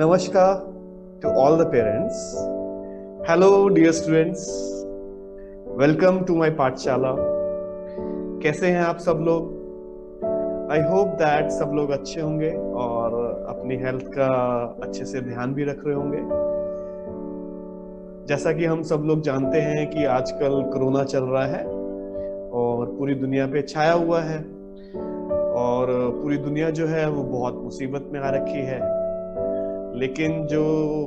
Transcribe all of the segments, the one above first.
Namaskar to all the parents. Hello, dear students. Welcome to my पाठशाला. कैसे हैं आप सब लोग? आई होप दैट सब लोग अच्छे होंगे और अपनी हेल्थ का अच्छे से ध्यान भी रख रहे होंगे। जैसा कि हम सब लोग जानते हैं कि आजकल कोरोना चल रहा है और पूरी दुनिया पे छाया हुआ है और पूरी दुनिया जो है वो बहुत मुसीबत में आ रखी है। लेकिन जो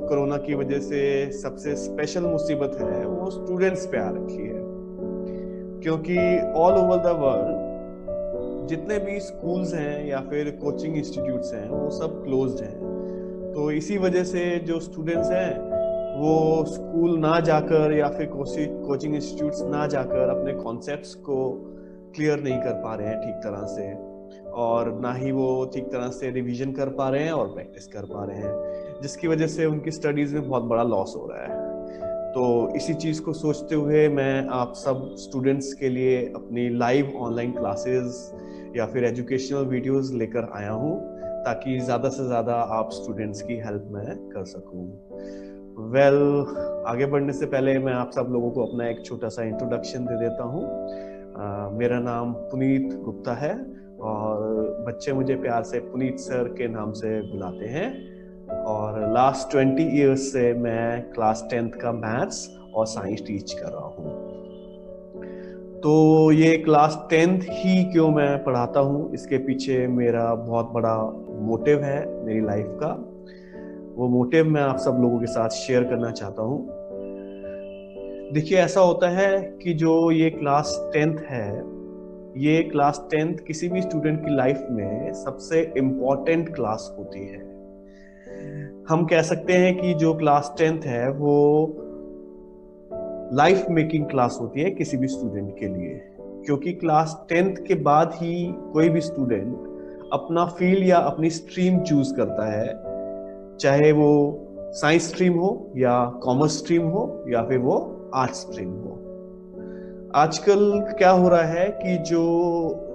कोरोना की वजह से सबसे स्पेशल मुसीबत है वो स्टूडेंट्स पे आ रखी है, क्योंकि ऑल ओवर द वर्ल्ड जितने भी स्कूल्स हैं या फिर कोचिंग इंस्टीट्यूट्स हैं वो सब क्लोज्ड हैं। तो इसी वजह से जो स्टूडेंट्स हैं वो स्कूल ना जाकर या फिर कोचिंग इंस्टीट्यूट्स ना जाकर अपने कॉन्सेप्ट्स को क्लियर नहीं कर पा रहे हैं ठीक तरह से, और ना ही वो ठीक तरह से रिवीजन कर पा रहे हैं और प्रैक्टिस कर पा रहे हैं, जिसकी वजह से उनकी स्टडीज में बहुत बड़ा लॉस हो रहा है। तो इसी चीज को सोचते हुए मैं आप सब स्टूडेंट्स के लिए अपनी लाइव ऑनलाइन क्लासेस या फिर एजुकेशनल वीडियोस लेकर आया हूँ, ताकि ज्यादा से ज्यादा आप स्टूडेंट्स की हेल्प मैं कर सकूँ। आगे बढ़ने से पहले मैं आप सब लोगों को अपना एक छोटा सा इंट्रोडक्शन दे देता हूँ। मेरा नाम पुनीत गुप्ता है और बच्चे मुझे प्यार से पुनीत सर के नाम से बुलाते हैं, और लास्ट 20 इयर्स से मैं क्लास 10th का मैथ्स और साइंस टीच कर रहा हूँ। तो ये क्लास 10th ही क्यों मैं पढ़ाता हूँ, इसके पीछे मेरा बहुत बड़ा मोटिव है मेरी लाइफ का। वो मोटिव मैं आप सब लोगों के साथ शेयर करना चाहता हूँ। देखिए, ऐसा होता है कि जो ये क्लास 10th है, ये क्लास 10th किसी भी स्टूडेंट की लाइफ में सबसे इम्पोर्टेंट क्लास होती है। हम कह सकते हैं कि जो क्लास 10th है वो लाइफ मेकिंग क्लास होती है किसी भी स्टूडेंट के लिए, क्योंकि क्लास 10th के बाद ही कोई भी स्टूडेंट अपना फील्ड या अपनी स्ट्रीम चूज करता है, चाहे वो साइंस स्ट्रीम हो या कॉमर्स स्ट्रीम हो या फिर वो आर्ट्स स्ट्रीम हो। आजकल क्या हो रहा है कि जो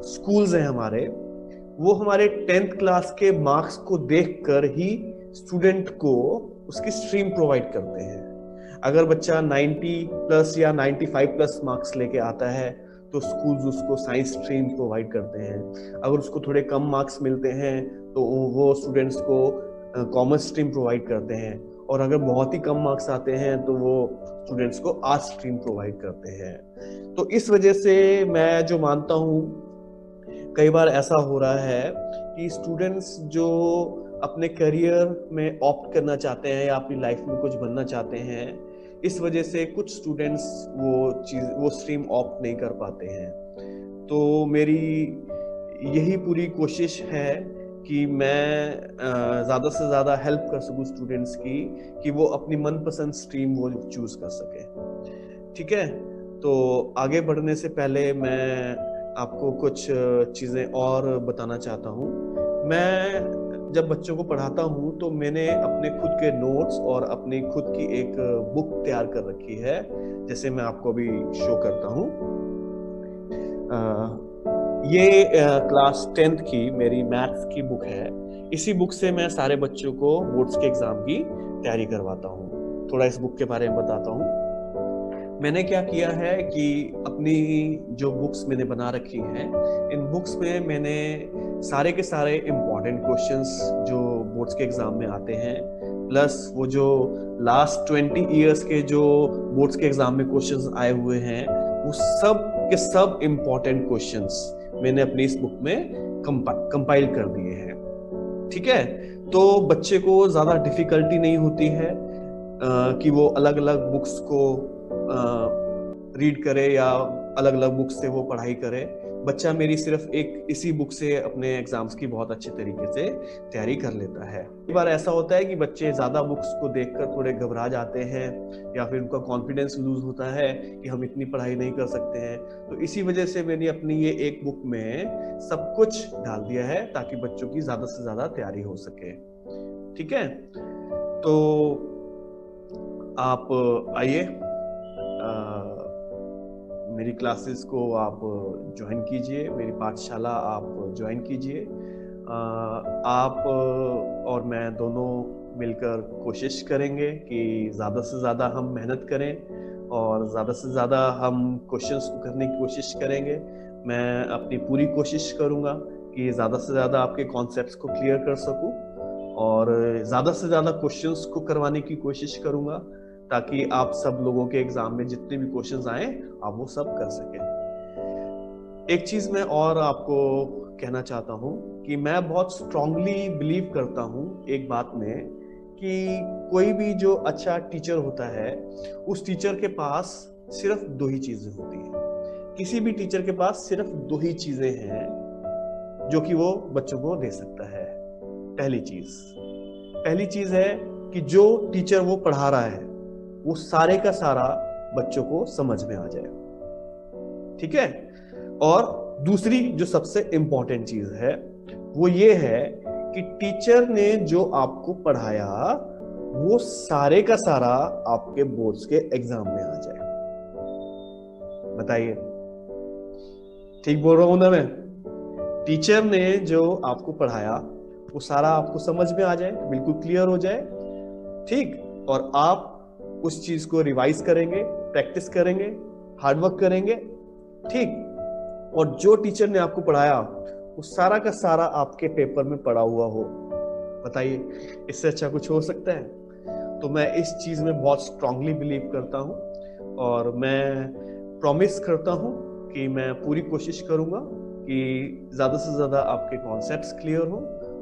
स्कूल्स हैं हमारे, वो हमारे 10th क्लास के मार्क्स को देखकर ही स्टूडेंट को उसकी स्ट्रीम प्रोवाइड करते हैं। अगर बच्चा 90 प्लस या 95 प्लस मार्क्स लेके आता है तो स्कूल्स उसको साइंस स्ट्रीम प्रोवाइड करते हैं। अगर उसको थोड़े कम मार्क्स मिलते हैं तो वो स्टूडेंट्स को कॉमर्स स्ट्रीम प्रोवाइड करते हैं, और अगर बहुत ही कम मार्क्स आते हैं तो वो स्टूडेंट्स को आर्ट्स स्ट्रीम प्रोवाइड करते हैं। तो इस वजह से मैं जो मानता हूँ, कई बार ऐसा हो रहा है कि स्टूडेंट्स जो अपने करियर में ऑप्ट करना चाहते हैं या अपनी लाइफ में कुछ बनना चाहते हैं, इस वजह से कुछ स्टूडेंट्स वो स्ट्रीम ऑप्ट नहीं कर पाते हैं। तो मेरी यही पूरी कोशिश है कि मैं ज़्यादा से ज़्यादा हेल्प कर सकूं स्टूडेंट्स की, कि वो अपनी मनपसंद स्ट्रीम वो चूज कर सके। ठीक है, तो आगे बढ़ने से पहले मैं आपको कुछ चीज़ें और बताना चाहता हूँ। मैं जब बच्चों को पढ़ाता हूँ तो मैंने अपने खुद के नोट्स और अपनी खुद की एक बुक तैयार कर रखी है, जैसे मैं आपको अभी शो करता हूँ। ये क्लास 10th की मेरी मैथ्स की बुक है। इसी बुक से मैं सारे बच्चों को बोर्ड्स के एग्जाम की तैयारी करवाता हूँ। थोड़ा इस बुक के बारे में बताता हूँ। मैंने क्या किया है कि अपनी जो बुक्स मैंने बना रखी हैं, इन बुक्स में मैंने सारे के सारे इम्पोर्टेंट क्वेश्चंस जो बोर्ड्स के एग्जाम में आते हैं, प्लस वो जो लास्ट 20 इयर्स के जो बोर्ड्स के एग्जाम में क्वेश्चंस आए हुए हैं, वो सब के सब इम्पोर्टेंट क्वेश्चंस मैंने अपनी इस बुक में कंपाइल कर दिए हैं। ठीक है, तो बच्चे को ज्यादा डिफिकल्टी नहीं होती है कि वो अलग अलग बुक्स को रीड करे या अलग अलग बुक्स से वो पढ़ाई करे। बच्चा मेरी सिर्फ एक इसी बुक से अपने एग्जाम्स की बहुत अच्छे तरीके से तैयारी कर लेता है। कई बार ऐसा होता है कि बच्चे ज्यादा बुक्स को देखकर थोड़े घबरा जाते हैं या फिर उनका कॉन्फिडेंस लूज होता है कि हम इतनी पढ़ाई नहीं कर सकते हैं। तो इसी वजह से मैंने अपनी ये एक बुक में सब कुछ डाल दिया है ताकि बच्चों की ज्यादा से ज्यादा तैयारी हो सके। ठीक है, तो आप आइए, मेरी क्लासेस को आप ज्वाइन कीजिए, मेरी पाठशाला आप ज्वाइन कीजिए। आप और मैं दोनों मिलकर कोशिश करेंगे कि ज़्यादा से ज़्यादा हम मेहनत करें और ज़्यादा से ज़्यादा हम क्वेश्चंस को करने की कोशिश करेंगे। मैं अपनी पूरी कोशिश करूँगा कि ज़्यादा से ज़्यादा आपके कॉन्सेप्ट्स को क्लियर कर सकूँ और ज़्यादा से ज़्यादा क्वेश्चंस को करवाने की कोशिश करूँगा ताकि आप सब लोगों के एग्ज़ाम में जितने भी क्वेश्चंस आए आप वो सब कर सकें। एक चीज़ मैं और आपको कहना चाहता हूँ कि मैं बहुत स्ट्रांगली बिलीव करता हूँ एक बात में कि कोई भी जो अच्छा टीचर होता है उस टीचर के पास सिर्फ दो ही चीजें होती हैं। किसी भी टीचर के पास सिर्फ दो ही चीजें हैं जो कि वो बच्चों को दे सकता है। पहली चीज है कि जो टीचर वो पढ़ा रहा है वो सारे का सारा बच्चों को समझ में आ जाए, ठीक है। और दूसरी जो सबसे इंपॉर्टेंट चीज है वो ये है कि टीचर ने जो आपको पढ़ाया वो सारे का सारा आपके बोर्ड्स के एग्जाम में आ जाए। बताइए, ठीक बोल रहा हूं ना मैं? टीचर ने जो आपको पढ़ाया वो सारा आपको समझ में आ जाए, बिल्कुल क्लियर हो जाए, ठीक। और आप उस चीज को रिवाइज करेंगे, प्रैक्टिस करेंगे, हार्डवर्क करेंगे, ठीक। और जो टीचर ने आपको पढ़ाया वो सारा का सारा आपके पेपर में पड़ा हुआ हो, बताइए इससे अच्छा कुछ हो सकता है? तो मैं इस चीज में बहुत स्ट्रांगली बिलीव करता हूँ और मैं प्रॉमिस करता हूँ कि मैं पूरी कोशिश करूंगा कि ज्यादा से ज्यादा आपके कॉन्सेप्ट्स क्लियर हो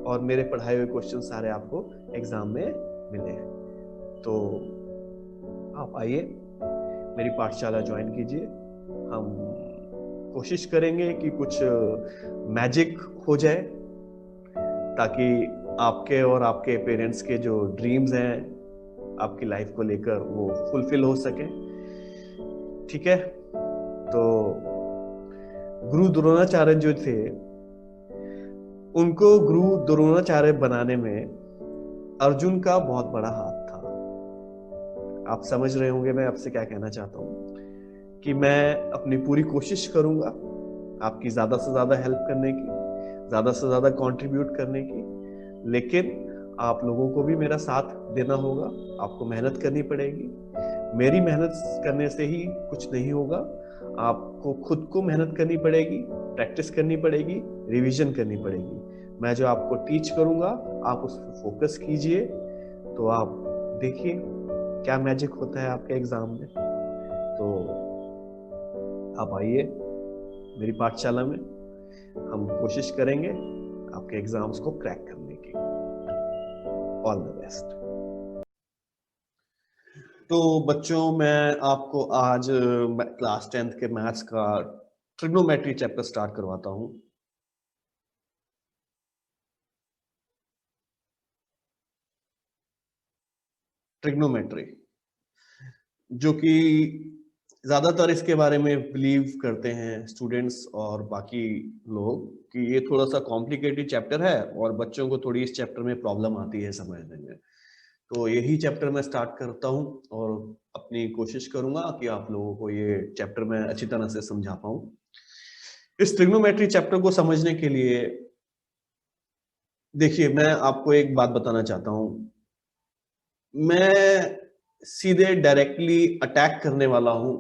और मेरे पढ़ाए हुए क्वेश्चन सारे आपको एग्जाम में मिले। तो आप आइए, मेरी पाठशाला ज्वाइन कीजिए। हम कोशिश करेंगे कि कुछ मैजिक हो जाए ताकि आपके और आपके पेरेंट्स के जो ड्रीम्स हैं आपकी लाइफ को लेकर वो फुलफिल हो सके, ठीक है। तो गुरु द्रोणाचार्य जो थे उनको गुरु द्रोणाचार्य बनाने में अर्जुन का बहुत बड़ा हाथ था। आप समझ रहे होंगे मैं आपसे क्या कहना चाहता हूँ कि मैं अपनी पूरी कोशिश करूंगा आपकी ज्यादा से ज्यादा हेल्प करने की, ज्यादा से ज्यादा कंट्रीब्यूट करने की, लेकिन आप लोगों को भी मेरा साथ देना होगा। आपको मेहनत करनी पड़ेगी। मेरी मेहनत करने से ही कुछ नहीं होगा, आपको खुद को मेहनत करनी पड़ेगी, प्रैक्टिस करनी पड़ेगी, रिवीजन करनी पड़ेगी। मैं जो आपको टीच करूंगा आप उस पर फोकस कीजिए, तो आप देखिए क्या मैजिक होता है आपके एग्जाम में। तो आप आइए मेरी पाठशाला में, हम कोशिश करेंगे आपके एग्जाम्स को क्रैक करने की। All the best. तो बच्चों मैं आपको आज क्लास 10th के मैथ्स का ट्रिग्नोमेट्री चैप्टर स्टार्ट करवाता हूं। ट्रिग्नोमेट्री जो कि ज्यादातर इसके बारे में बिलीव करते हैं स्टूडेंट्स और बाकी लोग कि ये थोड़ा सा कॉम्प्लिकेटेड चैप्टर है और बच्चों को थोड़ी इस चैप्टर में प्रॉब्लम आती है समझने में। तो यही चैप्टर मैं स्टार्ट करता हूं और अपनी कोशिश करूंगा कि आप लोगों को ये चैप्टर मैं अच्छी तरह से समझा पाऊं। इस ट्रिग्नोमेट्री चैप्टर को समझने के लिए देखिए मैं आपको एक बात बताना चाहता हूं। मैं सीधे डायरेक्टली अटैक करने वाला हूं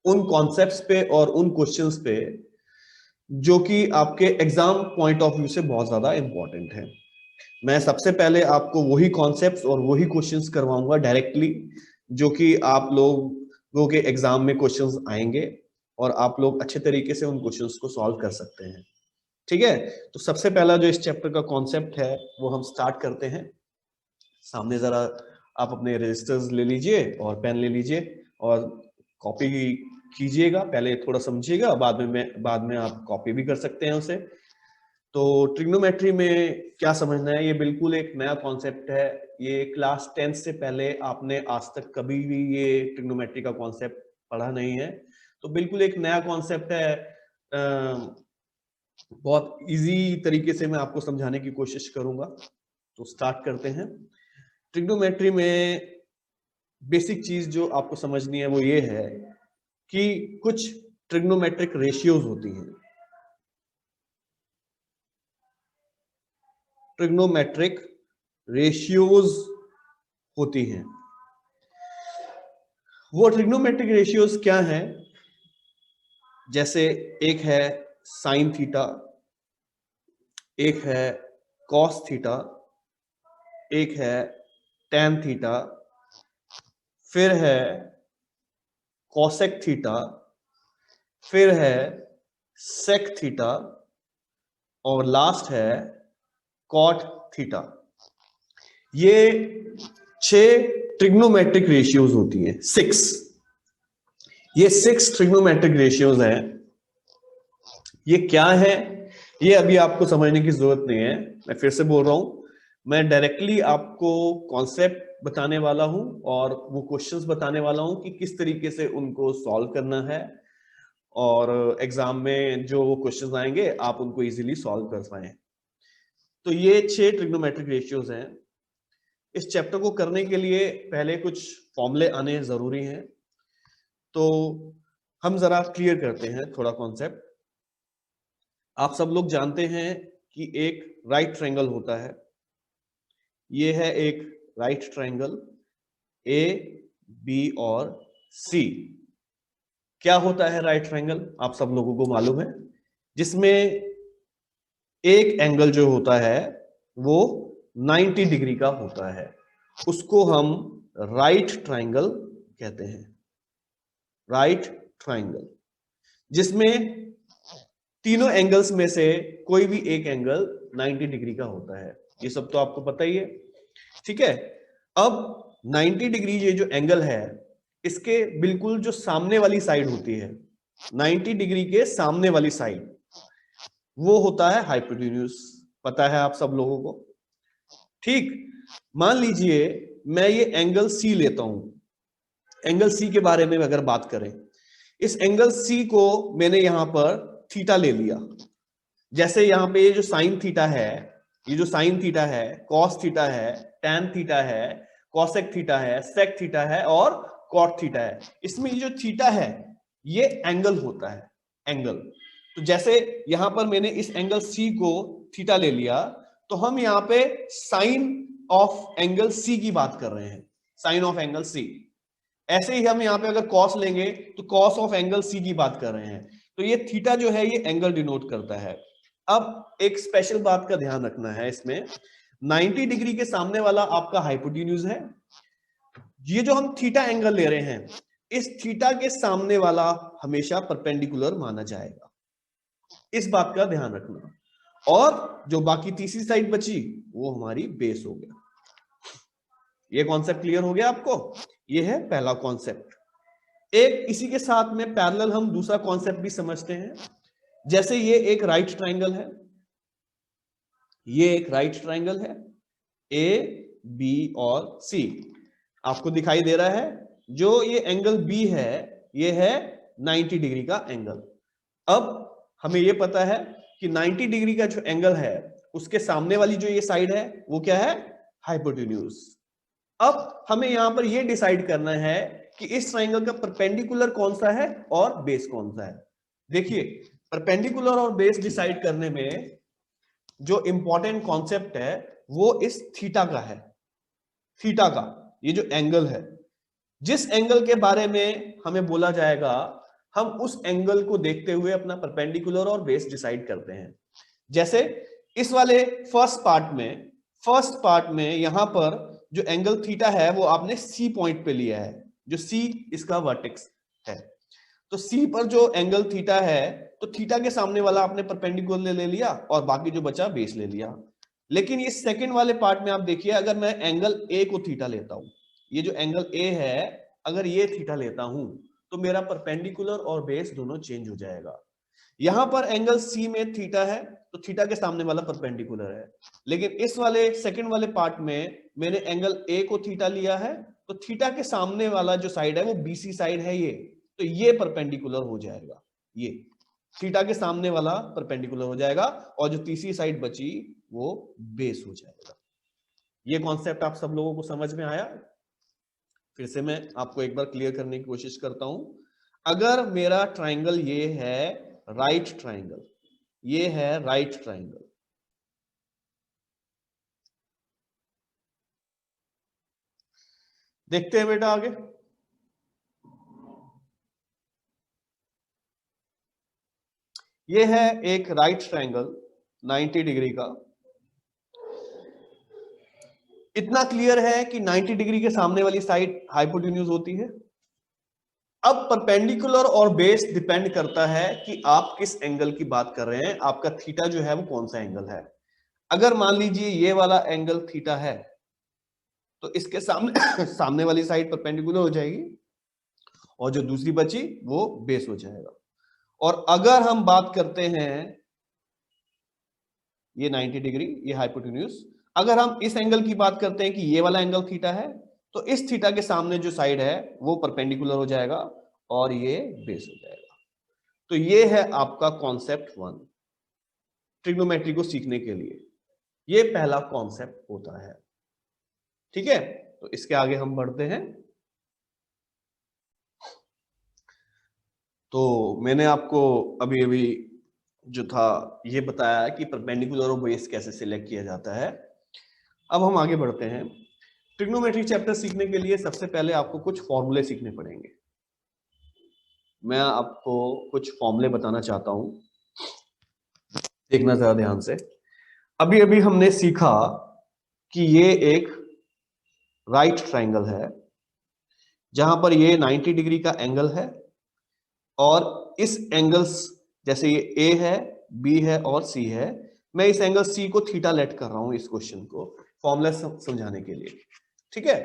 उन कॉन्सेप्ट्स पे और उन क्वेश्चंस पे जो कि आपके एग्जाम पॉइंट ऑफ व्यू से बहुत ज्यादा इंपॉर्टेंट है। मैं सबसे पहले आपको वही कॉन्सेप्ट्स और वही क्वेश्चंस करवाऊंगा डायरेक्टली जो कि आप लोगों के एग्जाम में क्वेश्चंस आएंगे और आप लोग अच्छे तरीके से उन क्वेश्चंस को सॉल्व कर सकते हैं, ठीक है। तो सबसे पहला जो इस चैप्टर का कॉन्सेप्ट है वो हम स्टार्ट करते हैं। सामने जरा आप अपने रजिस्टर्स ले लीजिए और पेन ले लीजिए और कॉपी कीजिएगा। पहले थोड़ा समझिएगा, बाद में आप कॉपी भी कर सकते हैं उसे। तो ट्रिग्नोमेट्री में क्या समझना है, ये बिल्कुल एक नया कॉन्सेप्ट है। ये क्लास 10th से पहले आपने आज तक कभी भी ये ट्रिग्नोमेट्री का कॉन्सेप्ट पढ़ा नहीं है, तो बिल्कुल एक नया कॉन्सेप्ट है। बहुत इजी तरीके से मैं आपको समझाने की कोशिश करूंगा। तो स्टार्ट करते हैं। ट्रिग्नोमेट्री में बेसिक चीज जो आपको समझनी है वो ये है कि कुछ ट्रिग्नोमेट्रिक रेशियोज होती हैं। ट्रिग्नोमेट्रिक रेशियोज होती हैं। वो ट्रिग्नोमेट्रिक रेशियोज क्या हैं? जैसे एक है साइन थीटा, एक है कॉस थीटा, एक है टैन थीटा, फिर है कॉसेक थीटा, फिर है सेक थीटा, और लास्ट है कॉट थीटा। ये 6 ट्रिग्नोमेट्रिक रेशियोज होती हैं, 6। ये 6 ट्रिग्नोमेट्रिक रेशियोज हैं। ये क्या है, ये अभी आपको समझने की जरूरत नहीं है। मैं फिर से बोल रहा हूं, मैं डायरेक्टली आपको कॉन्सेप्ट बताने वाला हूं और वो क्वेश्चंस बताने वाला हूं कि किस तरीके से उनको सॉल्व करना है, और एग्जाम में जो वो क्वेश्चंस आएंगे आप उनको इजीली सॉल्व कर पाए। तो ये 6 ट्रिग्नोमेट्रिक रेशियोज हैं। इस चैप्टर को करने के लिए पहले कुछ फॉर्मूले आने जरूरी हैं, तो हम जरा क्लियर करते हैं थोड़ा कॉन्सेप्ट। आप सब लोग जानते हैं कि एक राइट ट्रायंगल होता है। ये है एक राइट ट्रायंगल ए, बी और सी। क्या होता है राइट ट्रायंगल, आप सब लोगों को मालूम है, जिसमें एक एंगल जो होता है वो 90 डिग्री का होता है, उसको हम राइट ट्रायंगल कहते हैं। राइट ट्रायंगल जिसमें तीनों एंगल्स में से कोई भी एक एंगल 90 डिग्री का होता है। ये सब तो आपको पता ही है, ठीक है। अब 90 डिग्री ये जो एंगल है, इसके बिल्कुल जो सामने वाली साइड होती है, 90 डिग्री के सामने वाली साइड, वो होता है हाइपोटेन्यूज। पता है आप सब लोगों को, ठीक। मान लीजिए मैं ये एंगल सी लेता हूं। एंगल सी के बारे में अगर बात करें, इस एंगल सी को मैंने यहां पर थीटा ले लिया। जैसे यहां पे ये जो साइन थीटा है, ये जो साइन थीटा है, कॉस थीटा है, टैन थीटा है, कॉसेक थीटा है, सेक थीटा है और कॉट थीटा है। इसमें ये जो थीटा है ये एंगल होता है, एंगल। तो जैसे यहां पर मैंने इस एंगल सी को थीटा ले लिया, तो हम यहां पे साइन ऑफ एंगल सी की बात कर रहे हैं, साइन ऑफ एंगल सी। ऐसे ही हम यहां पे अगर कॉस लेंगे तो कॉस ऑफ एंगल सी की बात कर रहे हैं। तो ये थीटा जो है ये एंगल डिनोट करता है। अब एक स्पेशल बात का ध्यान रखना है इसमें, 90 डिग्री के सामने वाला आपका हाइपोटेन्यूज है। ये जो हम थीटा एंगल ले रहे हैं, इस थीटा के सामने वाला हमेशा परपेंडिकुलर माना जाएगा। इस बात का ध्यान रखना। और जो बाकी तीसरी साइड बची वो हमारी बेस हो गया। ये कॉन्सेप्ट क्लियर हो गया आपको? ये है पहला कॉन्सेप्ट। एक इसी के साथ में पैरेलल हम दूसरा कॉन्सेप्ट भी समझते हैं। जैसे ये एक राइट ट्रायंगल है, ये एक राइट ट्रायंगल है, ए, बी और सी। आपको दिखाई दे रहा है जो ये एंगल बी है, ये है 90 डिग्री का एंगल। अब हमें ये पता है कि 90 डिग्री का जो एंगल है उसके सामने वाली जो ये साइड है वो क्या है, हाइपोटेन्यूज। अब हमें यहां पर ये डिसाइड करना है कि इस ट्रायंगल का परपेंडिकुलर कौन सा है और बेस कौन सा है। देखिए, परपेंडिकुलर और बेस डिसाइड करने में जो इंपॉर्टेंट कॉन्सेप्ट है वो इस थीटा का है। थीटा का ये जो एंगल है, जिस एंगल के बारे में हमें बोला जाएगा, हम उस एंगल को देखते हुए अपना परपेंडिकुलर और बेस डिसाइड करते हैं। जैसे इस वाले फर्स्ट पार्ट में यहां पर जो एंगल थीटा है वो आपने सी पॉइंट पे लिया है, जो सी इसका वर्टेक्स है। तो सी पर जो एंगल थीटा है, तो थीटा के सामने वाला आपने परपेंडिकुलर ले लिया और बाकी जो बचा बेस ले लिया। लेकिन ये सेकंड वाले पार्ट में आप देखिए, अगर मैं एंगल ए को थीटा लेता हूं, ये जो एंगल ए है अगर ये थीटा लेता हूं, तो मेरा परपेंडिकुलर और बेस दोनों चेंज हो जाएगा। यहां पर एंगल सी में थीटा है, तो थीटा के सामने वाला परपेंडिकुलर है। लेकिन इस वाले सेकंड वाले पार्ट में मैंने एंगल ए को थीटा लिया है, तो थीटा के सामने वाला जो साइड है वो बीसी साइड है ये, तो ये परपेंडिकुलर हो जाएगा। ये थीटा के सामने वाला परपेंडिकुलर हो जाएगा और जो तीसरी साइड बची वो बेस हो जाएगा। ये कॉन्सेप्ट आप सब लोगों को समझ में आया? फिर से मैं आपको एक बार क्लियर करने की कोशिश करता हूं। अगर मेरा ट्रायंगल ये है राइट ट्रायंगल, ये है राइट ट्रायंगल, देखते हैं बेटा आगे। ये है एक राइट ट्रायंगल 90 डिग्री का। इतना क्लियर है कि 90 डिग्री के सामने वाली साइड हाइपोटेन्यूज होती है। अब परपेंडिकुलर और बेस डिपेंड करता है कि आप किस एंगल की बात कर रहे हैं, आपका थीटा जो है वो कौन सा एंगल है। अगर मान लीजिए ये वाला एंगल थीटा है तो इसके सामने सामने वाली साइड परपेंडिकुलर हो जाएगी और जो दूसरी बची वो बेस हो जाएगा। और अगर हम बात करते हैं ये 90 डिग्री, ये हाइपोटेन्यूज, अगर हम इस एंगल की बात करते हैं कि ये वाला एंगल थीटा है तो इस थीटा के सामने जो साइड है वो परपेंडिकुलर हो जाएगा और ये बेस हो जाएगा। तो ये है आपका कॉन्सेप्ट 1 ट्रिग्नोमेट्री को सीखने के लिए। ये पहला कॉन्सेप्ट होता है। ठीक है, तो इसके आगे हम बढ़ते हैं। तो मैंने आपको अभी अभी जो था ये बताया कि परपेंडिकुलर और बेस कैसे सिलेक्ट किया जाता है। अब हम आगे बढ़ते हैं। ट्रिग्नोमेट्री चैप्टर सीखने के लिए सबसे पहले आपको कुछ फॉर्मूले सीखने पड़ेंगे। मैं आपको कुछ फॉर्मूले बताना चाहता हूं, देखना जरा ध्यान से। अभी अभी हमने सीखा कि ये एक राइट ट्रायंगल है जहां पर ये 90 डिग्री का एंगल है और इस एंगल्स जैसे ये ए है, बी है और सी है, मैं इस एंगल सी को थीटा लेट कर रहा हूं इस क्वेश्चन को फॉर्मूला समझाने के लिए। ठीक है,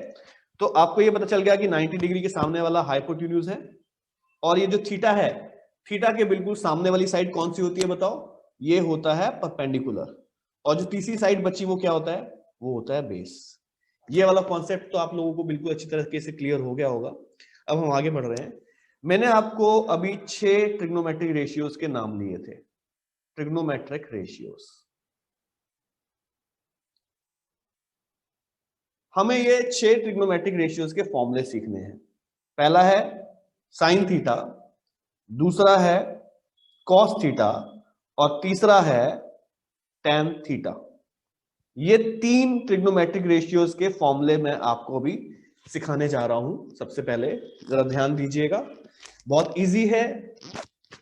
तो आपको ये पता चल गया कि 90 डिग्री के सामने वाला हाइपोटेन्यूज है और ये जो थीटा है, थीटा के बिल्कुल सामने वाली साइड कौन सी होती है बताओ? ये होता है परपेंडिकुलर। और जो तीसरी साइड बची वो क्या होता है? वो होता है बेस। ये वाला कॉन्सेप्ट तो आप लोगों को बिल्कुल अच्छी तरीके से क्लियर हो गया होगा। अब हम आगे बढ़ रहे हैं। मैंने आपको अभी 6 ट्रिग्नोमेट्रिक रेशियोज के नाम लिए थे। ट्रिग्नोमेट्रिक रेशियोज, हमें ये 6 ट्रिग्नोमेट्रिक रेशियोज के फॉर्मूले सीखने हैं। पहला है साइन थीटा, दूसरा है कॉस थीटा और तीसरा है टैन थीटा। ये 3 ट्रिग्नोमेट्रिक रेशियोज के फॉर्मूले मैं आपको अभी सिखाने जा रहा हूं। सबसे पहले जरा ध्यान दीजिएगा, बहुत इजी है।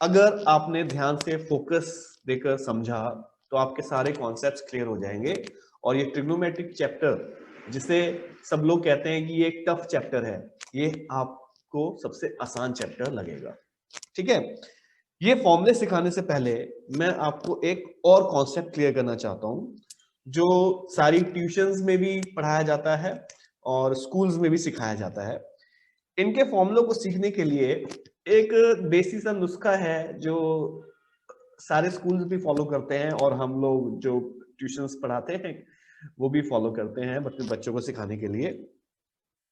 अगर आपने ध्यान से फोकस देकर समझा तो आपके सारे कॉन्सेप्ट्स क्लियर हो जाएंगे। और ये ट्रिग्नोमेट्रिक चैप्टर जिसे सब लोग कहते हैं कि ये एक टफ चैप्टर है, ये आपको सबसे आसान चैप्टर लगेगा। ठीक है, ये फॉर्मूले सिखाने से पहले मैं आपको एक और कॉन्सेप्ट क्लियर करना चाहता हूं जो सारी ट्यूशंस में भी पढ़ाया जाता है और स्कूल्स में भी सिखाया जाता है। इनके फॉर्मूलों को सीखने के लिए एक देसी सा नुस्खा है जो सारे स्कूल्स भी फॉलो करते हैं और हम लोग जो ट्यूशंस पढ़ाते हैं वो भी फॉलो करते हैं बच्चों को सिखाने के लिए।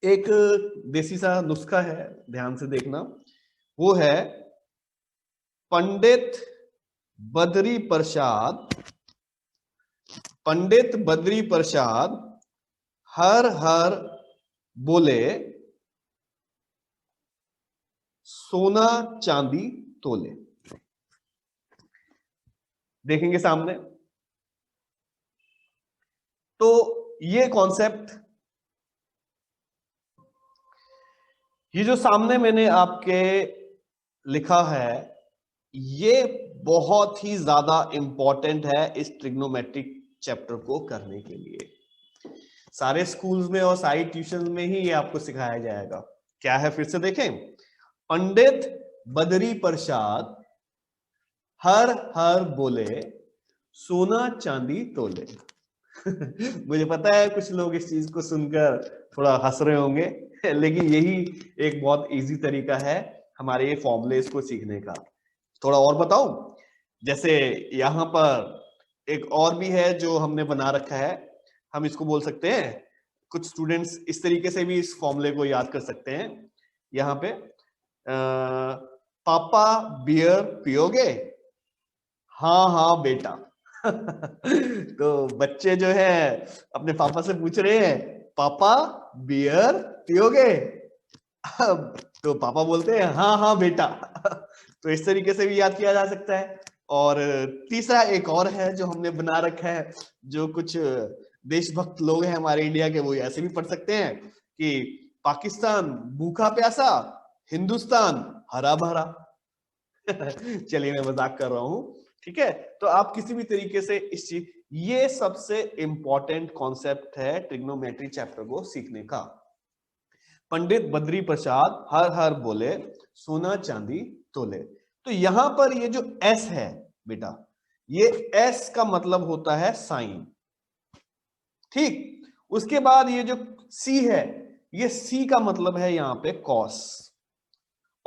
एक देसी सा नुस्खा है, ध्यान से देखना, वो है पंडित बद्री प्रसाद, पंडित बद्री प्रसाद हर हर बोले सोना चांदी तोले। देखेंगे सामने तो ये कॉन्सेप्ट, ये जो सामने मैंने आपके लिखा है, ये बहुत ही ज्यादा इंपॉर्टेंट है इस ट्रिग्नोमेट्रिक चैप्टर को करने के लिए। सारे स्कूल्स में और सारी ट्यूशन में ही ये आपको सिखाया जाएगा। क्या है फिर से देखें, पंडित बद्री प्रसाद हर हर बोले सोना चांदी तोले। मुझे पता है कुछ लोग इस चीज को सुनकर थोड़ा हंस रहे होंगे, लेकिन यही एक बहुत इजी तरीका है हमारे ये फॉर्मूलेस को सीखने का। थोड़ा और बताऊं, जैसे यहां पर एक और भी है जो हमने बना रखा है, हम इसको बोल सकते हैं, कुछ स्टूडेंट्स इस तरीके से भी इस फॉर्मूले को याद कर सकते हैं। यहाँ पे पापा बियर पियोगे? हाँ हाँ बेटा। तो बच्चे जो है अपने पापा से पूछ रहे हैं पापा बियर पियोगे? तो पापा बोलते हैं हाँ हाँ बेटा। तो इस तरीके से भी याद किया जा सकता है। और तीसरा एक और है जो हमने बना रखा है, जो कुछ देशभक्त लोग हैं हमारे इंडिया के, वो ऐसे भी पढ़ सकते हैं कि पाकिस्तान भूखा प्यासा, हिंदुस्तान हरा भरा। चलिए मैं मजाक कर रहा हूं, ठीक है। तो आप किसी भी तरीके से इस चीज, ये सबसे इंपॉर्टेंट कॉन्सेप्ट है ट्रिग्नोमेट्री चैप्टर को सीखने का। पंडित बद्री प्रसाद हर हर बोले, सोना चांदी तोले। तो यहां पर ये जो एस है बेटा, ये एस का मतलब होता है साइन, ठीक। उसके बाद ये जो सी है, ये सी का मतलब है यहां पे कॉस,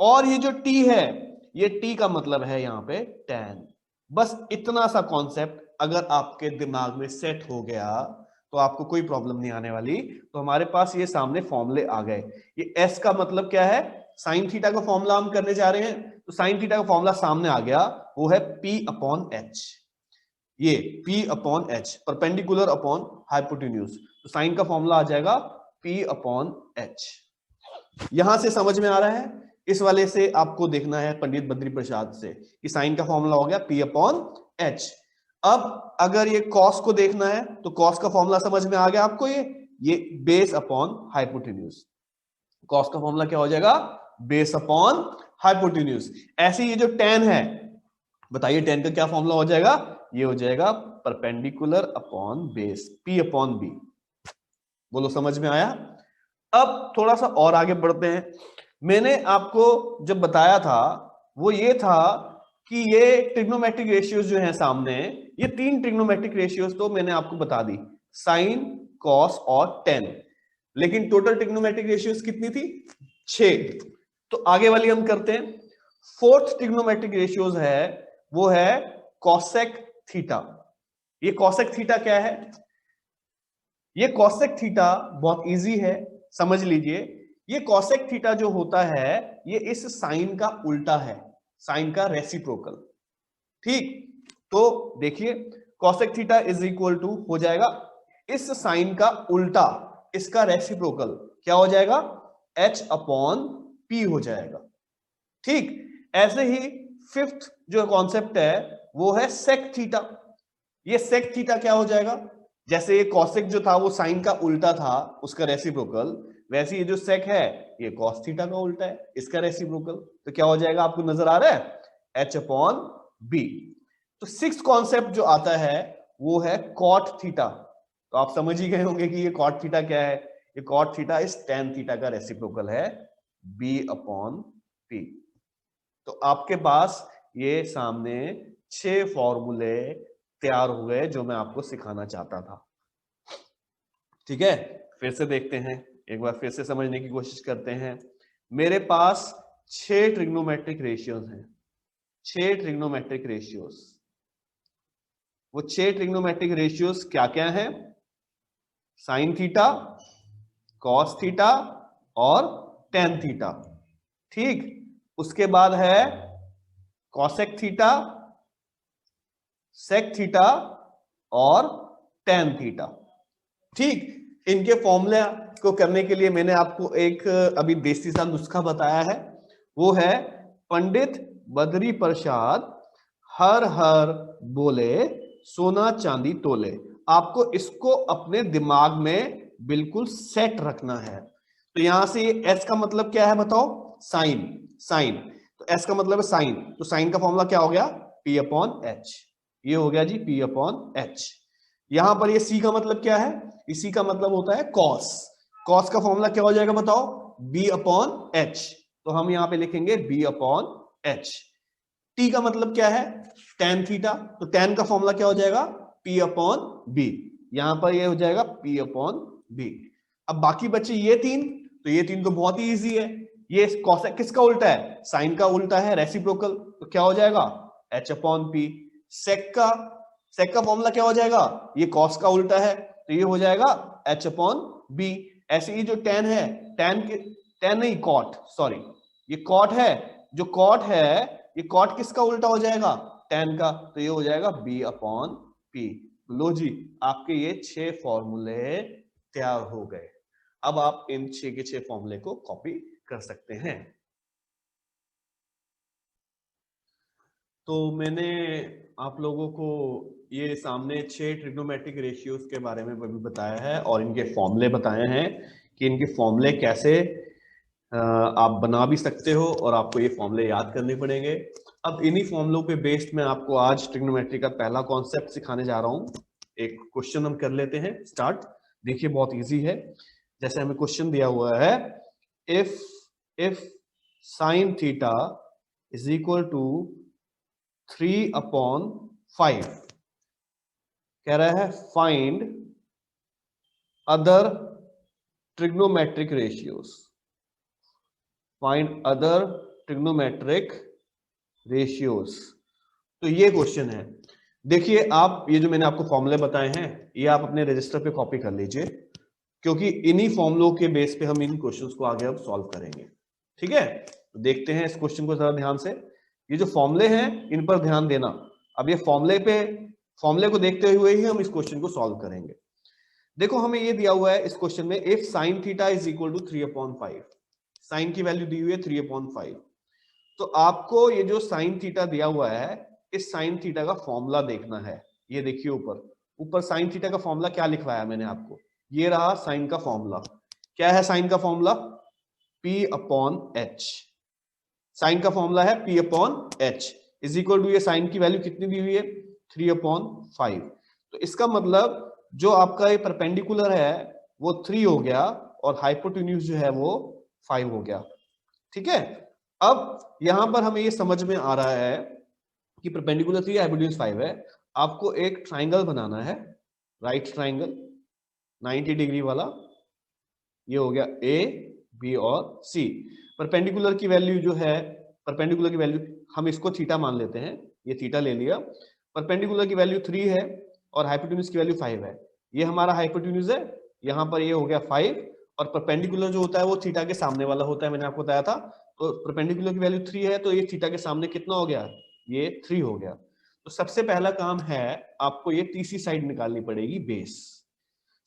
और ये जो टी है, ये टी का मतलब है यहां पे टैन। बस इतना सा कॉन्सेप्ट अगर आपके दिमाग में सेट हो गया तो आपको कोई प्रॉब्लम नहीं आने वाली। तो हमारे पास ये सामने फॉर्मूले आ गए। ये एस का मतलब क्या है, साइन थीटा का फॉर्मूला हम करने जा रहे हैं, तो साइन थीटा का फॉर्मूला सामने आ गया, वो है P अपॉन एच। ये P upon H, perpendicular upon hypotenuse, तो साइन का फॉर्मूला आ जाएगा P अपॉन एच। यहां से समझ में आ रहा है। इस वाले से आपको देखना है पंडित बद्री प्रसाद से कि साइन का फॉर्मूला हो गया P अपॉन एच। अब अगर ये कॉस को देखना है तो कॉस का फॉर्मूला समझ में आ गया आपको, ये बेस अपॉन हाइपोटेन्यूज। कॉस का फॉर्मूला क्या हो जाएगा, बेस अपॉन हाइपोटेन्यूज। ऐसे ये जो टेन है, बताइए टेन का क्या फॉर्मूला हो जाएगा, ये हो जाएगा perpendicular upon base, P upon B. बोलो समझ में आया। अब थोड़ा सा और आगे बढ़ते हैं। मैंने आपको जब बताया था वो ये था कि ये ट्रिग्नोमेट्रिक रेशियोज जो हैं सामने, ये तीन ट्रिग्नोमेट्रिक रेशियोज तो मैंने आपको बता दी, साइन, कॉस और टेन। लेकिन टोटल ट्रिग्नोमेट्रिक रेशियोज कितनी थी, 6। तो आगे वाली हम करते हैं। फोर्थ ट्रिग्नोमेट्रिक रेशियोज है, वो है कॉसेक थीटा। ये कॉसेक थीटा क्या है, ये कॉसेक थीटा बहुत इजी है, समझ लीजिए। ये कॉसेक थीटा जो होता है, ये इस साइन का उल्टा है, साइन का रेसिप्रोकल, ठीक। तो देखिए cosec theta is equal to हो जाएगा इस साइन का उल्टा, इसका रेसिप्रोकल क्या हो जाएगा, H अपॉन P हो जाएगा, ठीक। ऐसे ही फिफ्थ जो कॉन्सेप्ट है वो है सेक थीटा। ये सेक थीटा क्या हो जाएगा, जैसे ये कॉसेक जो था वो साइन का उल्टा था, उसका रेसिप्रोकल, वैसे ये जो सेक है ये कॉस थीटा का उल्टा है, इसका रेसिप्रोकल। तो क्या हो जाएगा, आपको नजर आ रहा है, H अपॉन बी। तो सिक्स कॉन्सेप्ट जो आता है वो है कॉट थीटा। तो आप समझ ही गए होंगे कि ये कॉट थीटा क्या है, ये कॉट थीटा इस टेन थीटा का रेसिप्रोकल है, B अपॉन P। तो आपके पास ये सामने 6 फॉर्मूले तैयार हुए जो मैं आपको सिखाना चाहता था, ठीक है। फिर से देखते हैं, एक बार फिर से समझने की कोशिश करते हैं। मेरे पास 6 ट्रिग्नोमेट्रिक रेशियोज हैं, 6 ट्रिग्नोमेट्रिक रेशियोज। वो 6 ट्रिग्नोमेट्रिक रेशियोज क्या क्या हैं, साइन थीटा, कॉस थीटा और टेन थीटा, ठीक। उसके बाद है कॉसेक थीटा, सेक थीटा और टेन थीटा, ठीक। इनके फॉर्मूले को करने के लिए मैंने आपको एक अभी देसी सा नुस्खा बताया है, वो है पंडित बद्री प्रसाद हर हर बोले, सोना चांदी तोले। आपको इसको अपने दिमाग में बिल्कुल सेट रखना है। तो यहां से एस का मतलब क्या है बताओ, साइन, साइन। तो एस का मतलब है साइन, तो साइन का फॉर्मूला क्या हो गया, P अपॉन एच। ये हो गया जी P अपॉन एच। यहां पर ये C का मतलब क्या है, इसी का मतलब होता है कॉस। कॉस का फॉर्मूला क्या हो जाएगा बताओ, B अपॉन एच। तो हम यहां पे लिखेंगे B अपॉन एच। T का मतलब क्या है, टेन थीटा, तो टेन का फॉर्मूला क्या हो जाएगा, P अपॉन बी। यहां पर ये हो जाएगा P अपॉन बी। अब बाकी बचे ये तीन, तो ये तीन तो बहुत ही इजी है। ये कॉसेक किसका उल्टा है, साइन का उल्टा है, रेसिप्रोकल, तो क्या हो जाएगा H अपॉन पी। सेक का फॉर्मूला क्या हो जाएगा, ये कॉस का उल्टा है, तो ये हो जाएगा H अपॉन बी। ऐसे ही जो टेन है, टेन नहीं कॉट, सॉरी, ये कॉट है, जो कॉट है ये कॉट किसका उल्टा हो जाएगा, टेन का, तो ये हो जाएगा B अपॉन पी। लो जी, आपके ये 6 फॉर्मूले तैयार हो गए। अब आप इन 6 के 6 फॉर्मूले को कॉपी कर सकते हैं। तो मैंने आप लोगों को ये सामने 6 ट्रिग्नोमेट्रिक रेशियोज के बारे में भी बताया है और इनके फॉर्मूले बताए हैं कि इनके फॉर्मूले कैसे आप बना भी सकते हो और आपको ये फॉर्मूले याद करने पड़ेंगे। अब इन्हीं फॉर्मूलों पे बेस्ड मैं आपको आज ट्रिग्नोमेट्री का पहला कॉन्सेप्ट सिखाने जा रहा हूं। एक क्वेश्चन हम कर लेते हैं स्टार्ट। देखिए बहुत इजी है। जैसे हमें क्वेश्चन दिया हुआ है, if sine theta is equal to 3/5, कह रहा है find other trigonometric ratios, find other trigonometric ratios. तो ये क्वेश्चन है। देखिए आप ये जो मैंने आपको फॉर्मूले बताए हैं ये आप अपने रजिस्टर पे कॉपी कर लीजिए, क्योंकि इन्हीं फॉर्मूलों के बेस पे हम इन क्वेश्चंस को आगे अब सॉल्व करेंगे। ठीक है, तो देखते हैं इस क्वेश्चन को जरा ध्यान से। ये जो फॉर्मूले हैं इन पर ध्यान देना। अब ये फॉर्मूले को देखते हुए ही हम इस क्वेश्चन को सॉल्व करेंगे। देखो हमें ये दिया हुआ है इस क्वेश्चन में, if sine theta is equal to 3/5, sine की वैल्यू दी हुई है 3/5। तो आपको ये जो साइन थीटा दिया हुआ है इस साइन थीटा का फॉर्मूला देखना है। ये देखिए ऊपर साइन थीटा का फॉर्मूला क्या लिखवाया मैंने आपको, ये रहा साइन का फॉर्मूला। क्या है साइन का फॉर्मूला? P/H। साइन का फॉर्मूला है P/H इज इक्वल टू, ये साइन की वैल्यू कितनी दी हुई है? 3/5। तो इसका मतलब जो आपका ये परपेंडिकुलर है वो 3 हो गया और हाइपोटेन्यूज जो है वो 5 हो गया। ठीक है, अब यहां पर हमें ये समझ में आ रहा है कि परपेंडिकुलर 3 हाइपोटेन्यूज 5 है। आपको एक ट्राइंगल बनाना है, राइट ट्राइंगल 90 डिग्री वाला। ये हो गया ए, बी और सी। परपेंडिकुलर की वैल्यू जो है, परपेंडिकुलर की वैल्यू हम इसको थीटा मान लेते हैं, ये थीटा ले लिया। परपेंडिकुलर की वैल्यू 3 है और हाइपोटेन्यूज की वैल्यू 5 है। ये हमारा हाइपोटेन्यूज है, यहाँ पर ये हो गया 5 और परपेंडिकुलर जो होता है वो थीटा के सामने वाला होता है, मैंने आपको बताया था। तो परपेंडिकुलर की वैल्यू 3 है तो ये थीटा के सामने कितना हो गया? ये 3 हो गया। तो सबसे पहला काम है आपको ये तीसरी साइड निकालनी पड़ेगी, बेस।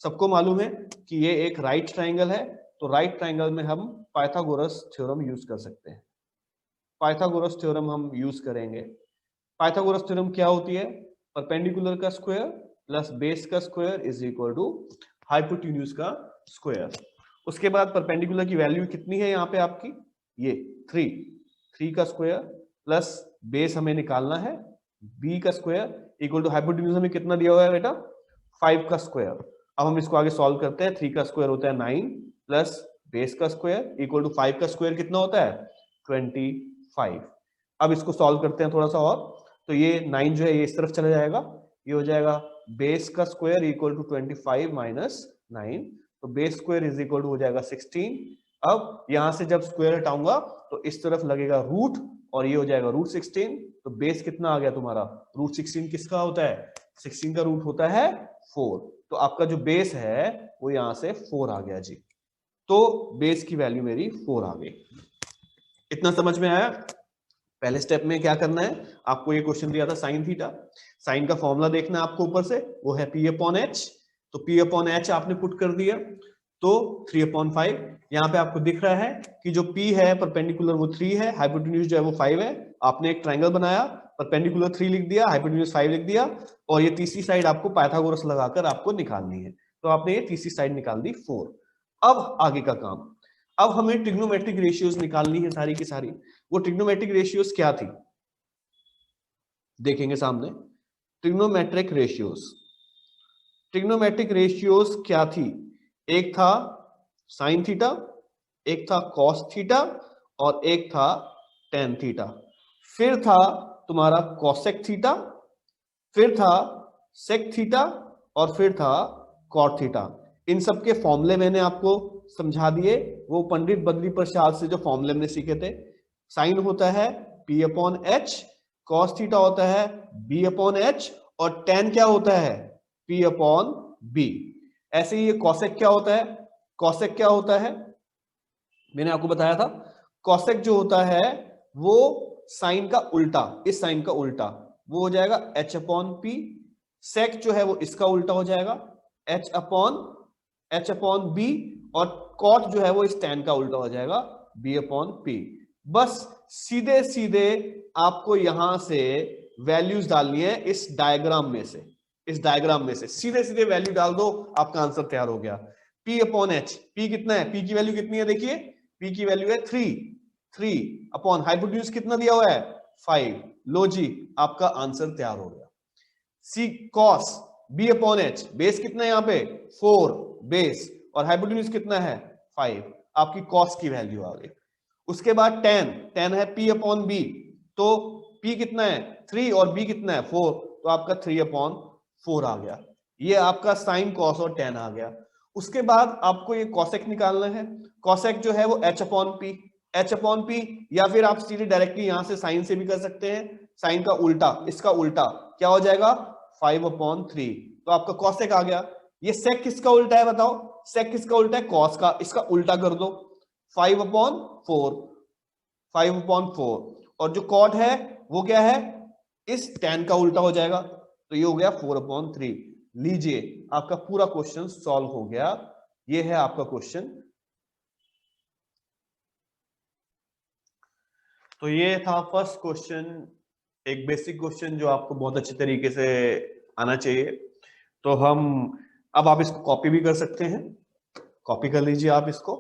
सबको मालूम है कि ये एक राइट ट्राइंगल है, तो राइट ट्राइंगल में हम पाइथागोरस थ्योरम यूज कर सकते हैं। पाइथागोरस थ्योरम हम यूज करेंगे। पाइथागोरस थ्योरम क्या होती है? परपेंडिकुलर का स्क्वायर प्लस बेस का square is equal to hypotenuse का स्क्वायर। उसके बाद परपेंडिकुलर की वैल्यू कितनी है यहाँ पे आपकी? ये 3 का स्क्वायर प्लस बेस हमें निकालना है b का स्क्वायर इक्वल टू हाइपोटेन्यूज हमें कितना दिया हुआ है बेटा? 5 का स्क्वायर। अब हम इसको आगे सॉल्व करते हैं। 3 का स्क्वायर होता है 9 प्लस बेस का स्क्वायर इक्वल टू 5 का स्क्वायर कितना होता है? 25। अब इसको सॉल्व करते हैं थोड़ा सा और, तो ये 9 जो है ये इस तरफ चला जाएगा, ये हो जाएगा बेस का स्क्वायर इक्वल टू 25 माइनस 9, तो base square is equal to हो जाएगा 16। अब यहां से जब स्क्वायर हटाऊंगा तो इस तरफ लगेगा रूट और ये हो जाएगा √16। तो बेस कितना आ गया तुम्हारा? √16 किसका होता है? 16 का रूट होता है 4। तो आपका जो बेस है वो यहां से 4 आ गया जी। तो बेस की वैल्यू मेरी 4 आ गई। इतना समझ में आया? पहले स्टेप में क्या करना है, आपको ये क्वेश्चन दिया था साइन थीटा, साइन का फॉर्मूला देखना है आपको ऊपर से, वो है P/H। तो P/H आपने पुट कर दिया तो 3/5। यहाँ पे आपको दिख रहा है कि जो P है परपेंडिकुलर वो 3 है, हाइपोटेन्यूज जो है वो 5 है। आपने एक ट्राइंगल बनाया, परपेंडिकुलर 3 लिख दिया, हाइपोटेन्यूज 5 लिख दिया, और ये तीसरी साइड आपको पाइथागोरस लगाकर आपको निकालनी है। तो आपने ये तीसरी साइड निकाल दी 4। अब आगे का काम, अब हमें ट्रिग्नोमेट्रिक रेशियोज निकालनी है सारी की सारी। वो ट्रिग्नोमेट्रिक रेशियोज क्या थी देखेंगे सामने। ट्रिग्नोमेट्रिक रेशियोज, ट्रिग्नोमेट्रिक रेशियोज क्या थी? एक था साइन थीटा, एक था कॉस थीटा और एक था टेन थीटा। फिर था तुम्हारा कॉसेक थीटा, फिर था सेक थीटा और फिर था कॉट थीटा। इन सब के फॉर्मूले मैंने आपको समझा दिए, वो पंडित बद्री प्रसाद से जो फॉर्मूले हमने सीखे थे। साइन होता है P/H, कॉस थीटा होता है B/H और टेन क्या होता है? P/B। ऐसे ही ये कॉसेक क्या होता है? कॉसेक क्या होता है मैंने आपको बताया था, कॉसेक जो होता है वो साइन का उल्टा, इस साइन का उल्टा, वो हो जाएगा H/P। सेक जो है वो इसका उल्टा हो जाएगा H/B और कॉट जो है वो इस tan का उल्टा हो जाएगा B/P। बस सीधे सीधे आपको यहां से वैल्यूज डालनी है इस डायग्राम में से, इस डायग्राम में से सीधे सीधे वैल्यू डाल दो, आपका आंसर तैयार हो गया। P अपॉन एच, P कितना है, P की वैल्यू कितनी है देखिए, P की वैल्यू है 3 अपॉन हाइपोटेन्यूज कितना दिया हुआ है 5। लो जी आपका आंसर तैयार हो गया। See cos B upon H, base कितना है यहाँ पे 4 बेस, और हाइपोटेन्यूज कितना है 5, आपकी कॉस की वैल्यू आ गई। उसके बाद tan है P अपॉन बी, तो P कितना है 3 और B कितना है 4, तो आपका 3 अपॉन 4 आ गया। ये आपका साइन कॉस और tan आ गया। उसके बाद आपको ये कॉसेक निकालना है। कॉसेक जो है वो h अपॉन पी, या फिर आप सीधे डायरेक्टली यहां से साइन से भी कर सकते हैं, साइन का उल्टा, इसका उल्टा क्या हो जाएगा 5 अपॉन 3, तो आपका कॉसेक आ गया। ये सेक किसका उल्टा है बताओ, सेक किसका उल्टा है कॉस का, इसका उल्टा कर दो 5 अपॉन 4, और जो कॉट है वो क्या है, इस tan का उल्टा हो जाएगा, तो ये हो गया 4 अपॉन 3। लीजिए आपका पूरा क्वेश्चन सॉल्व हो गया। ये है आपका क्वेश्चन। तो ये था फर्स्ट क्वेश्चन, एक बेसिक क्वेश्चन जो आपको बहुत अच्छे तरीके से आना चाहिए। तो हम अब आप इसको कॉपी भी कर सकते हैं, कॉपी कर लीजिए आप इसको।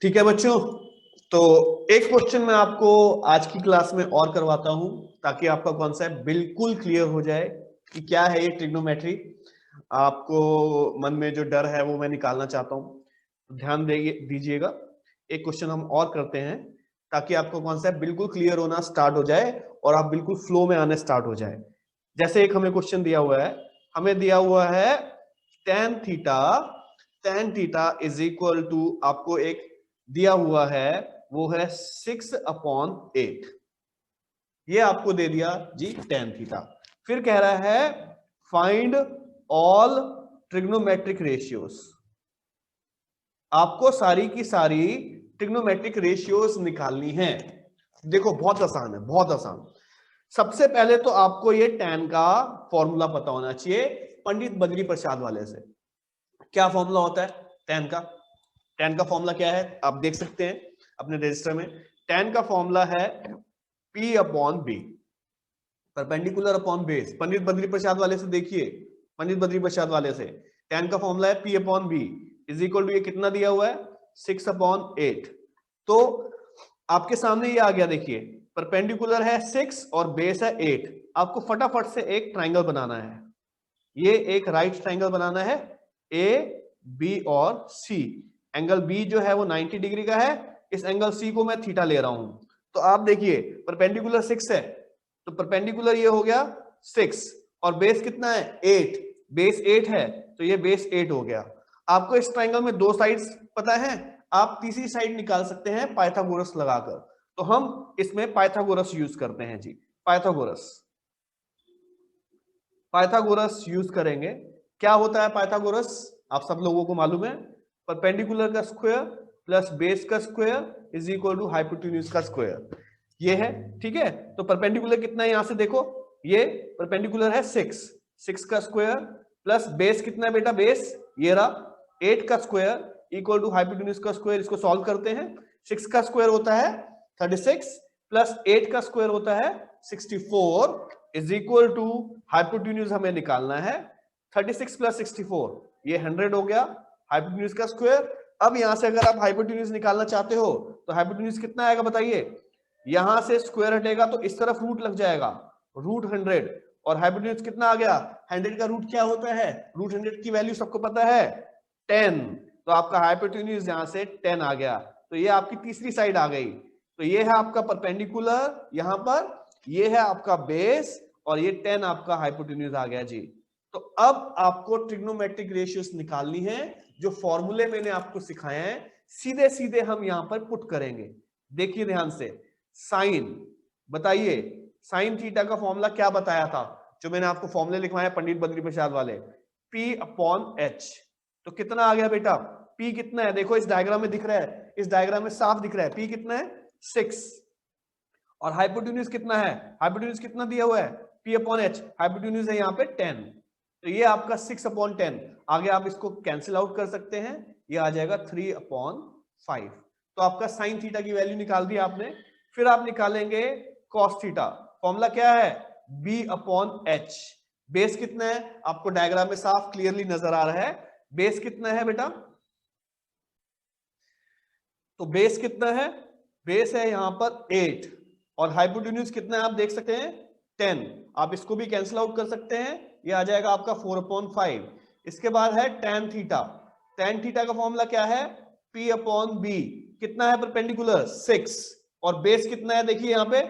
ठीक है बच्चों, तो एक क्वेश्चन मैं आपको आज की क्लास में और करवाता हूं ताकि आपका कॉन्सेप्ट बिल्कुल क्लियर हो जाए कि क्या है ये ट्रिग्नोमेट्री। आपको मन में जो डर है वो मैं निकालना चाहता हूं, ध्यान दीजिएगा। एक क्वेश्चन हम और करते हैं ताकि आपको कॉन्सेप्ट बिल्कुल क्लियर होना स्टार्ट हो जाए और आप बिल्कुल फ्लो में आने स्टार्ट हो जाए। जैसे एक हमें क्वेश्चन दिया हुआ है, हमें दिया हुआ है tan theta is equal to, आपको एक दिया हुआ है वो है 6/8, ये आपको दे दिया जी tan थीटा। फिर कह रहा है फाइंड ऑल ट्रिग्नोमेट्रिक रेशियोज, आपको सारी की सारी ट्रिग्नोमेट्रिक रेशियोज निकालनी है। देखो बहुत आसान है, बहुत आसान। सबसे पहले तो आपको ये tan का फॉर्मूला पता होना चाहिए पंडित बद्री प्रसाद वाले से। क्या फॉर्मूला होता है tan का? tan का फॉर्मूला क्या है आप देख सकते हैं अपने रजिस्टर में। tan का फॉर्मूला है P upon B, perpendicular upon base. Pandit Badri Prasad वाले से देखिए, पंडित बद्री प्रसाद वाले से tan का फॉर्मूला है P upon B is equal to, ये कितना दिया हुआ है 6/8। तो आपके सामने ये आ गया, देखिए परपेंडिकुलर है 6 और बेस है 8। आपको फटाफट से एक ट्राइंगल बनाना है, ये एक राइट ट्राइंगल बनाना है, ए बी और सी। एंगल बी जो है वो 90 डिग्री का है, इस एंगल सी को मैं थीटा ले रहा हूं। तो आप देखिए परपेंडिकुलर 6 है, तो परपेंडिकुलर ये हो गया 6 और बेस कितना है 8, बेस 8 है तो ये बेस 8 हो गया। आपको इस ट्राइंगल में दो साइड्स पता है, आप तीसरी साइड निकाल सकते हैं पाइथागोरस लगाकर। तो हम इसमें पाइथागोरस यूज करते हैं जी, पाइथागोरस यूज करेंगे। क्या होता है पाइथागोरस, आप सब लोगों को मालूम है, परपेंडिकुलर का स्क्वायर प्लस बेस का square is equal to hypotenuse का स्क्वायर, ये है। ठीक है, तो परपेंडिकुलर कितना है यहां से देखो, ये परपेंडिकुलर है 6 का स्क्वायर प्लस बेस कितना है बेटा, बेस ये रहा 8 का स्क्वायर इक्वल टू हाइपोटेन्यूज का स्क्वायर। इसको सॉल्व करते हैं, 6 का स्क्वायर होता है 36 प्लस 8 का स्क्वायर होता है 64 इज इक्वल टू हाइपोटेन्यूज हमें निकालना है 36 प्लस 64, ये 100 हो गया हाइपोटेन्यूज का स्क्वायर। अब यहां से अगर आप हाइपोटेन्यूज निकालना चाहते हो तो हाइपोटेन्यूज कितना आएगा बताइए, यहां से स्क्वायर हटेगा तो इस तरफ रूट लग जाएगा, रूट 100, और हाइपोटेन्यूज कितना आ गया 100 का रूट क्या होता है, रूट 100 की वैल्यू सबको पता है 10, तो आपका हाइपोटेन्यूज यहां से 10 आ गया। तो ये आपकी तीसरी साइड आ गई। तो ये है आपका परपेंडिकुलर यहां पर, ये है आपका बेस, और ये 10 आपका हाइपोटेन्यूज आ गया जी। तो अब आपको ट्रिग्नोमेट्रिक रेशियोज निकालनी है, जो फॉर्मूले मैंने आपको सिखाए हैं सीधे सीधे हम यहां पर पुट करेंगे। देखिए ध्यान से, साइन, बताइए साइन थीटा का फॉर्मूला क्या बताया था, जो मैंने आपको फॉर्मूले लिखवाए पंडित बद्री प्रसाद वाले, P अपॉन एच। तो कितना आ गया बेटा, P कितना है देखो इस डायग्राम में दिख रहा है, इस डायग्राम में साफ दिख रहा है, P कितना है 6, और हाइपोटेन्यूज कितना है, हाइपोटेन्यूज कितना दिया हुआ है P अपॉन एच, हाइपोटेन्यूज है यहाँ पे 10, तो ये आपका 6/10। आगे आप इसको कैंसिल आउट कर सकते हैं, ये आ जाएगा 3/5। तो आपका साइन थीटा की वैल्यू निकाल दी आपने। फिर आप निकालेंगे कॉस थीटा, फॉर्मूला क्या है B अपॉन एच, बेस कितना है आपको डायग्राम में साफ क्लियरली नजर आ रहा है। बेस कितना है बेटा, तो बेस कितना है, बेस है यहां पर 8 और हाइपोटेन्यूज कितना है आप देख सकते हैं 10। आप इसको भी कैंसिल आउट कर सकते हैं, ये आ जाएगा आपका 4/5। इसके बाद है tan थीटा। tan थीटा का फॉर्मूला क्या है, P/B। कितना है परपेंडिकुलर 6 और बेस कितना है देखिए यहाँ पे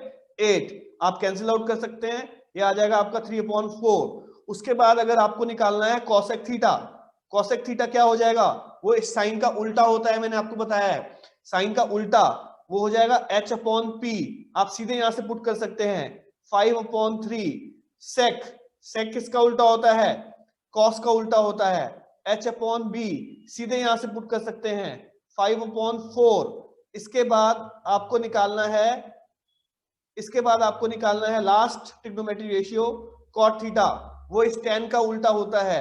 8। आप कैंसिल आउट कर सकते हैं, ये आ जाएगा आपका 3/4। उसके बाद अगर आपको निकालना है कोसेक थीटा, कोसेक थीटा क्या हो जाएगा, वो इस साइन का उल्टा होता है, मैंने आपको बताया है साइन का उल्टा वो हो जाएगा H/P। आप सीधे यहां से पुट कर सकते हैं 5/3 सेक। सेक किसका उल्टा होता है, कॉस का उल्टा होता है H/B। सीधे यहां से पुट कर सकते हैं 5/4। इसके बाद आपको निकालना है, इसके बाद आपको निकालना है last trigonometric ratio cot theta, वो इस tan का उल्टा होता है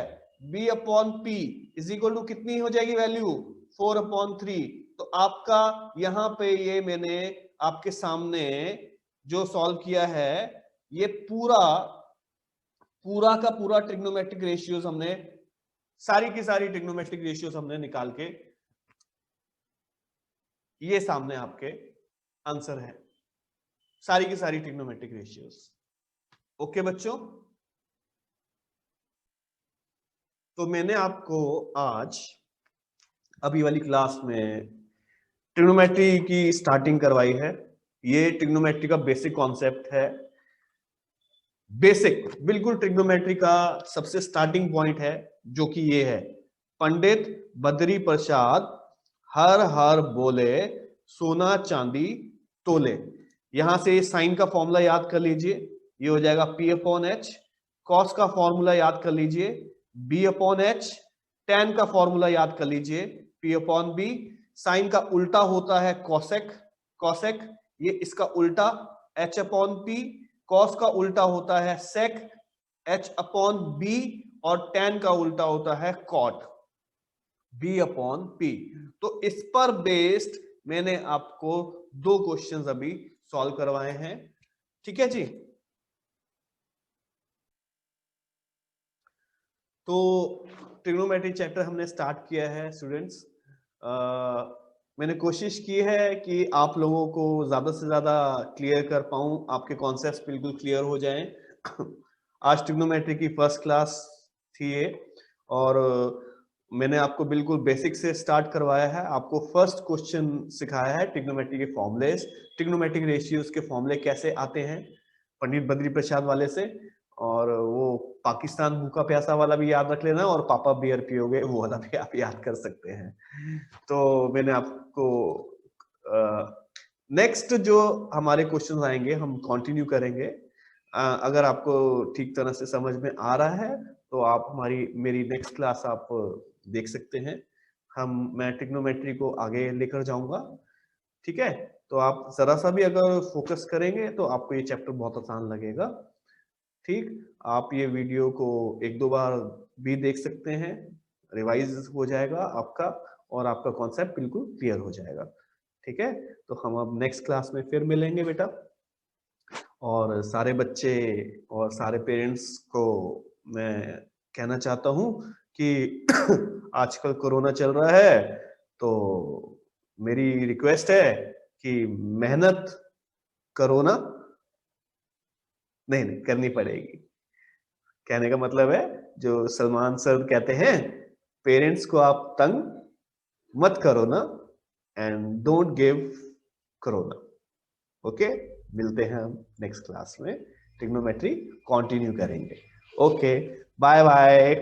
B/P इज इक्वल टू कितनी हो जाएगी वैल्यू 4/3। तो आपका यहां पे ये मैंने आपके सामने जो सॉल्व किया है, ये पूरा पूरा का पूरा ट्रिग्नोमेट्रिक रेशियोज हमने सारी की सारी ट्रिग्नोमेट्रिक रेशियोज हमने निकाल के ये सामने आपके आंसर है, सारी की सारी ट्रिग्नोमेट्रिक रेशियोज। ओके बच्चों, तो मैंने आपको आज अभी वाली क्लास में ट्रिग्नोमेट्री की स्टार्टिंग करवाई है। ये ट्रिग्नोमेट्री का बेसिक कॉन्सेप्ट है, बेसिक बिल्कुल ट्रिग्नोमेट्री का सबसे स्टार्टिंग पॉइंट है, जो कि ये है पंडित बद्री प्रसाद हर हर बोले सोना चांदी तोले। यहां से साइन का फॉर्मूला याद कर लीजिए, ये हो जाएगा P/H। कॉस का फॉर्मूला याद कर लीजिए B/H। tan का फॉर्मूला याद कर लीजिए P/B। साइन का उल्टा होता है कोसेक, कोसेक ये इसका उल्टा H/P। कॉस का उल्टा होता है सेक H/B और tan का उल्टा होता है कॉट B/P। तो इस पर बेस्ड मैंने आपको 2 क्वेश्चंस अभी सॉल्व करवाए हैं, ठीक है जी। तो ट्रिग्नोमेट्री चैप्टर हमने स्टार्ट किया है स्टूडेंट्स। मैंने कोशिश की है कि आप लोगों को ज्यादा से ज्यादा क्लियर कर पाऊं, आपके कॉन्सेप्ट्स बिल्कुल क्लियर हो जाएं। आज ट्रिग्नोमेट्री की फर्स्ट क्लास थी ये, और मैंने आपको बिल्कुल बेसिक से स्टार्ट करवाया है। आपको फर्स्ट क्वेश्चन सिखाया है ट्रिग्नोमेट्री के फॉर्मूलेस, ट्रिग्नोमेट्रिक रेशियोज के फॉर्मूले कैसे आते हैं पंडित बद्री प्रसाद वाले से। और वो पाकिस्तान भूखा प्यासा वाला भी याद रख लेना, और पापा बियर पियोगे वो वाला भी आप याद कर सकते हैं। तो मैंने आपको नेक्स्ट जो हमारे क्वेश्चन आएंगे हम कंटिन्यू करेंगे। अगर आपको ठीक तरह से समझ में आ रहा है तो आप मेरी नेक्स्ट क्लास आप देख सकते हैं। मैं ट्रिग्नोमेट्री को आगे लेकर जाऊंगा, ठीक है। तो आप जरा सा भी अगर फोकस करेंगे तो आपको ये चैप्टर बहुत आसान लगेगा, ठीक। आप ये वीडियो को 1-2 बार भी देख सकते हैं, रिवाइज हो जाएगा आपका, और आपका कॉन्सेप्ट बिल्कुल क्लियर हो जाएगा, ठीक है। तो हम अब नेक्स्ट क्लास में फिर मिलेंगे बेटा। और सारे बच्चे और सारे पेरेंट्स को मैं कहना चाहता हूं कि आजकल कोरोना चल रहा है, तो मेरी रिक्वेस्ट है कि मेहनत करो ना, नहीं करनी पड़ेगी। कहने का मतलब है जो सलमान सर कहते हैं, पेरेंट्स को आप तंग मत करो ना, and don't give corona. Okay, मिलते हैं हम नेक्स्ट क्लास में, ट्रिग्नोमेट्री कंटिन्यू करेंगे। Okay, bye bye.